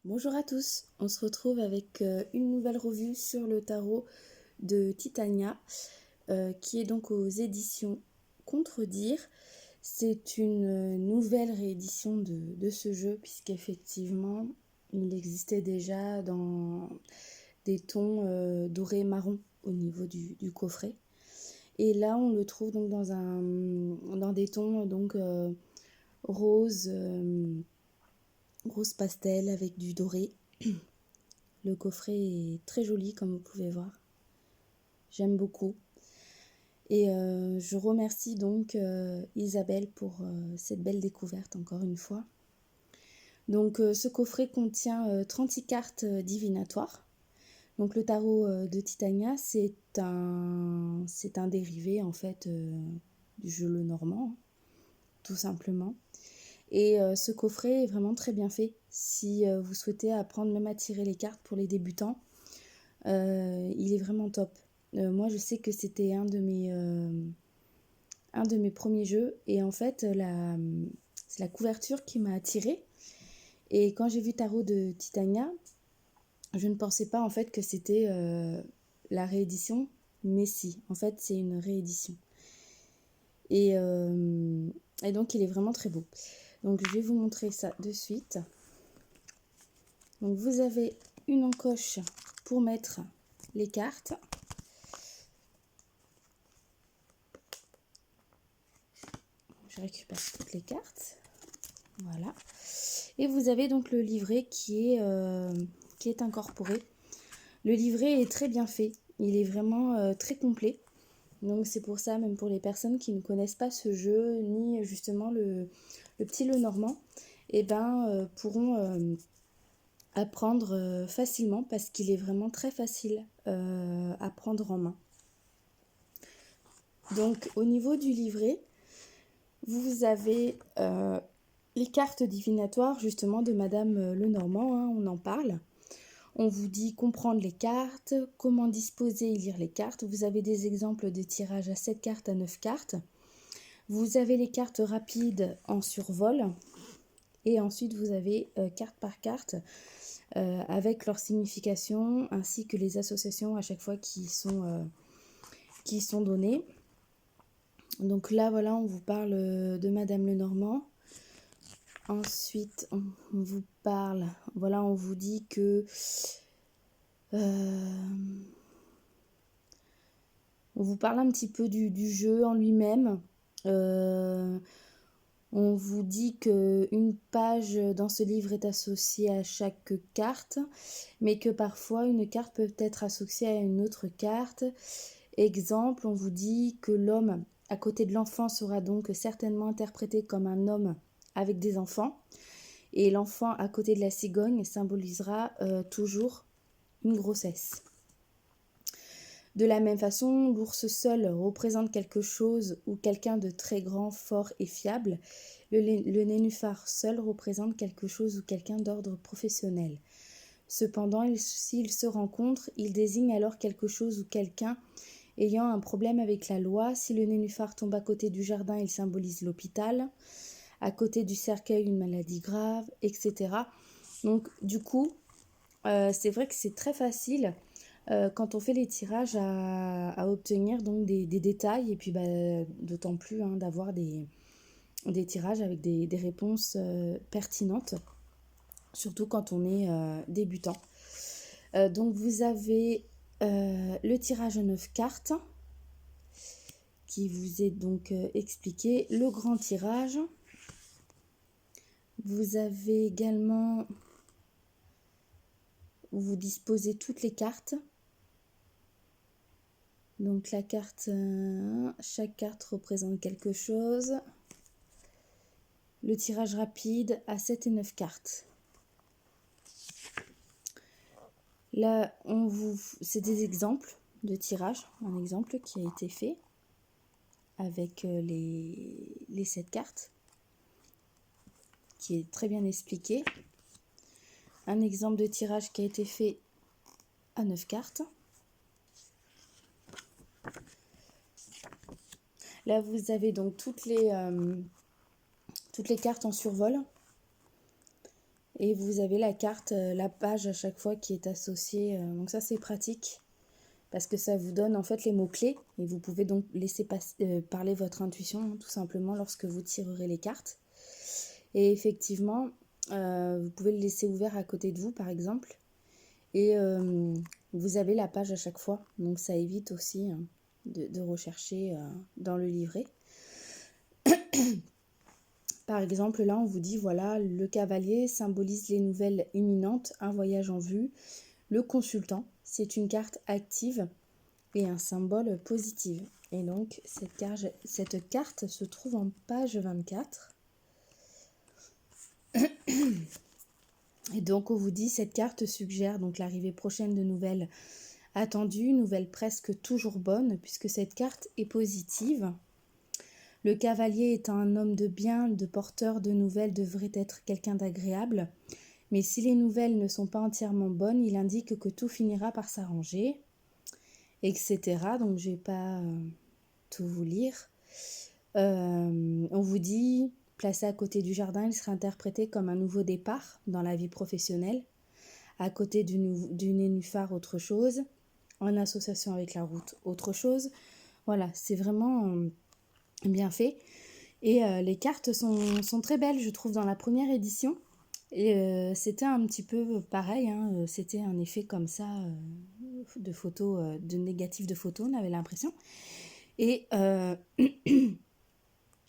Bonjour à tous, on se retrouve avec une nouvelle revue sur le tarot de Titania qui est donc aux éditions Contredire. C'est une nouvelle réédition de ce jeu puisqu'effectivement il existait déjà dans des tons dorés marron au niveau du coffret. Et là on le trouve donc dans des tons rose, rose pastel avec du doré. Le coffret est très joli comme vous pouvez voir. J'aime beaucoup. Et je remercie donc Isabelle pour cette belle découverte encore une fois. Donc ce coffret contient 36 cartes divinatoires. Donc le tarot de Titania, c'est un dérivé en fait du jeu Lenormand, tout simplement. Et ce coffret est vraiment très bien fait. Si vous souhaitez apprendre même à tirer les cartes pour les débutants, il est vraiment top. Moi, je sais que c'était un de mes premiers jeux. Et en fait, c'est la couverture qui m'a attirée. Et quand j'ai vu Tarot de Titania, je ne pensais pas en fait que c'était la réédition. Mais si, en fait, c'est une réédition. Et donc, il est vraiment très beau. Donc, je vais vous montrer ça de suite. Donc, vous avez une encoche pour mettre les cartes. Je récupère toutes les cartes. Voilà. Et vous avez donc le livret qui est incorporé. Le livret est très bien fait. Il est vraiment très complet. Donc c'est pour ça, même pour les personnes qui ne connaissent pas ce jeu, ni justement le petit Lenormand, pourront apprendre facilement parce qu'il est vraiment très facile à prendre en main. Donc au niveau du livret, vous avez les cartes divinatoires justement de Madame Lenormand, hein, on en parle. On vous dit comprendre les cartes, comment disposer et lire les cartes. Vous avez des exemples de tirage à 7 cartes, à 9 cartes. Vous avez les cartes rapides en survol. Et ensuite, vous avez carte par carte avec leur signification ainsi que les associations à chaque fois qui sont données. Donc là, voilà, on vous parle de Madame Lenormand. Ensuite, on vous parle, voilà, on vous dit que on vous parle un petit peu du jeu en lui-même. On vous dit qu'une page dans ce livre est associée à chaque carte, mais que parfois une carte peut être associée à une autre carte. Exemple, on vous dit que l'homme à côté de l'enfant sera donc certainement interprété comme un homme avec des enfants. Et l'enfant à côté de la cigogne symbolisera toujours une grossesse. De la même façon, l'ours seul représente quelque chose ou quelqu'un de très grand, fort et fiable. Le nénuphar seul représente quelque chose ou quelqu'un d'ordre professionnel. Cependant, s'ils se rencontrent, ils désignent alors quelque chose ou quelqu'un ayant un problème avec la loi. Si le nénuphar tombe à côté du jardin, il symbolise l'hôpital. À côté du cercueil, une maladie grave, etc. Donc du coup, c'est vrai que c'est très facile quand on fait les tirages à obtenir donc des détails et puis d'autant plus d'avoir des tirages avec des réponses pertinentes, surtout quand on est débutant. Donc vous avez le tirage à 9 cartes qui vous est donc expliqué, le grand tirage. Vous avez également, vous disposez toutes les cartes. Donc la carte, chaque carte représente quelque chose. Le tirage rapide à 7 et 9 cartes. Là, c'est des exemples de tirage. Un exemple qui a été fait avec les 7 cartes, qui est très bien expliqué. Un exemple de tirage qui a été fait à 9 cartes. Là, vous avez donc toutes les cartes en survol. Et vous avez la carte, la page à chaque fois qui est associée. Donc ça, c'est pratique parce que ça vous donne en fait les mots-clés et vous pouvez donc laisser parler votre intuition, hein, tout simplement, lorsque vous tirerez les cartes. Et effectivement, vous pouvez le laisser ouvert à côté de vous, par exemple. Et vous avez la page à chaque fois. Donc ça évite aussi de rechercher dans le livret. Par exemple, là, on vous dit, voilà, le cavalier symbolise les nouvelles imminentes, un voyage en vue. Le consultant, c'est une carte active et un symbole positif. Et donc, cette carte se trouve en page 24. Et donc, on vous dit, cette carte suggère donc l'arrivée prochaine de nouvelles attendues, nouvelles presque toujours bonnes, puisque cette carte est positive. Le cavalier est un homme de bien, de porteur de nouvelles, devrait être quelqu'un d'agréable. Mais si les nouvelles ne sont pas entièrement bonnes, il indique que tout finira par s'arranger, etc. Donc je ne vais pas tout vous lire. On vous dit, placé à côté du jardin, il sera interprété comme un nouveau départ dans la vie professionnelle. À côté du nénuphar, autre chose. En association avec la route, autre chose. Voilà, c'est vraiment bien fait. Et les cartes sont très belles, je trouve, dans la première édition. Et c'était un petit peu pareil, hein, c'était un effet comme ça de photos, de négatif de photos, on avait l'impression. Et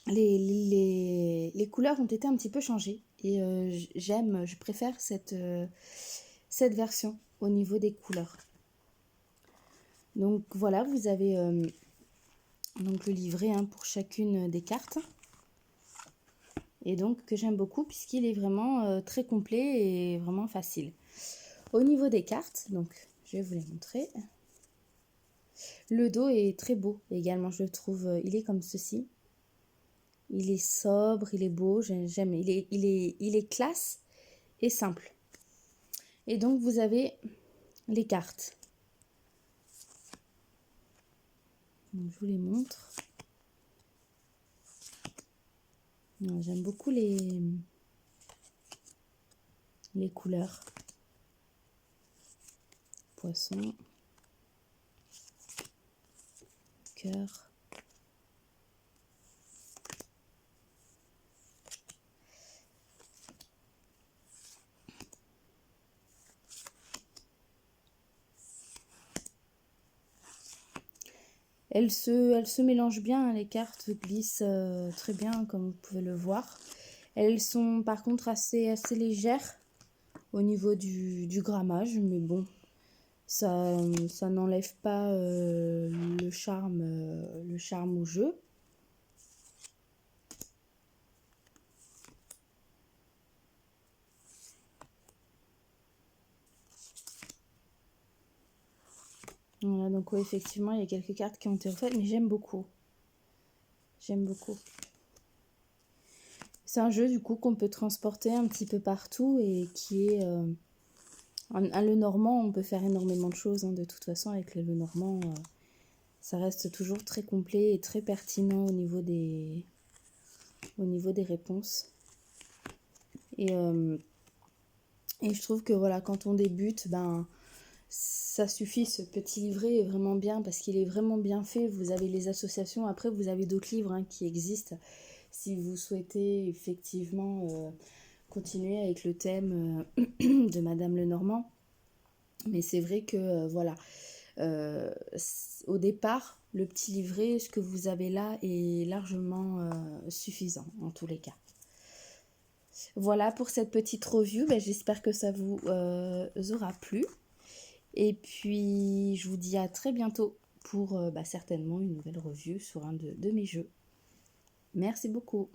les couleurs ont été un petit peu changées. Et je préfère cette version au niveau des couleurs. Donc voilà, vous avez donc le livret hein, pour chacune des cartes. Et donc que j'aime beaucoup puisqu'il est vraiment très complet et vraiment facile. Au niveau des cartes, donc je vais vous les montrer. Le dos est très beau également, je le trouve. Il est comme ceci. Il est sobre, il est beau, j'aime. Il est classe et simple. Et donc vous avez les cartes. Donc, je vous les montre. J'aime beaucoup les couleurs. Poisson, cœur. Elles se mélangent bien, les cartes glissent très bien comme vous pouvez le voir. Elles sont par contre assez légères au niveau du grammage, mais bon, ça n'enlève pas le charme au jeu. Voilà, donc oui, effectivement, il y a quelques cartes qui ont été refaites, mais j'aime beaucoup. J'aime beaucoup. C'est un jeu, du coup, qu'on peut transporter un petit peu partout et qui est... le normand, on peut faire énormément de choses, hein, de toute façon, avec le normand. Ça reste toujours très complet et très pertinent au niveau des réponses. Et je trouve que voilà, quand on débute, ça suffit, ce petit livret est vraiment bien parce qu'il est vraiment bien fait. Vous avez les associations, après vous avez d'autres livres hein, qui existent. Si vous souhaitez effectivement continuer avec le thème de Madame Lenormand. Mais c'est vrai que voilà, au départ, le petit livret, ce que vous avez là est largement suffisant en tous les cas. Voilà pour cette petite review, j'espère que ça vous aura plu. Et puis, je vous dis à très bientôt pour certainement une nouvelle review sur un de mes jeux. Merci beaucoup.